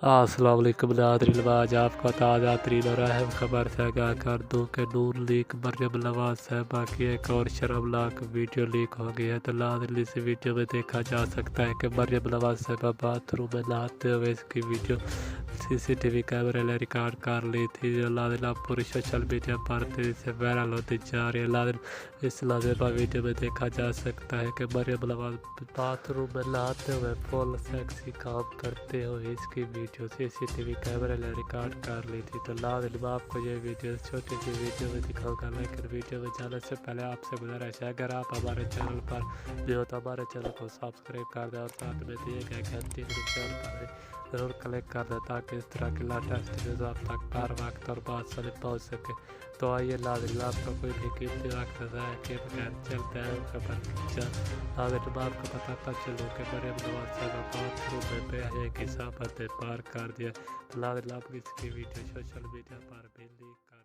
अस्सलाम वालेकुम नाज़रीन, आज आपको ताज़ा तरीन और अहम खबर से आगाह कर दूँ कि नून लीग मरियम नवाज साहिबा की एक और शर्मनाक वीडियो लीक हो गई है। तो नाज़रीन, इस वीडियो में देखा जा सकता है कि मरियम नवाज साहिबा बाथरूम में नहाते हुए इसकी वीडियो CCTV कैमरे ने रिकॉर्ड कर ली थी। जो नाज़रीन अब पूरी सोशल मीडिया पर तेजी से वायरल होती जा रही है। नाज़रीन, इस लाजवाब वीडियो में देखा जा सकता है कि मरियम नवाज बाथरूम में नहाते हुए फुल सेक्सी काम करते हुए इसकी वीडियो CCTV कैमरे ने रिकॉर्ड कर ली थी। तो नाज़रीन, मैं आपको ये वीडियो छोटी सी वीडियो में दिखाऊंगा, लेकिन वीडियो में जाने से पहले आपसे गुजारिश है, अगर आप हमारे चैनल पर जो तो हमारे चैनल को सब्सक्राइब कर दें और साथ में दिए गए घंटी के निशान पर ज़रूर क्लिक कर दें ताकि इस तरह की लेटेस्ट न्यूज़ आप तक हर वक्त और बासानी पहुँच सके। तो आइए नाज़रीन, आपका कोई भी कीमती वक्त ज़ाया किए बगैर चलते हैं खबर की। नाज़रीन, आपको बताता चलूँ कि मरियम नवाज साहिबा बाथरूम में बेहया की साहबत पार कर दिया। नाज़रीन, आप इसकी वीडियो सोशल मीडिया पर भी लीक कर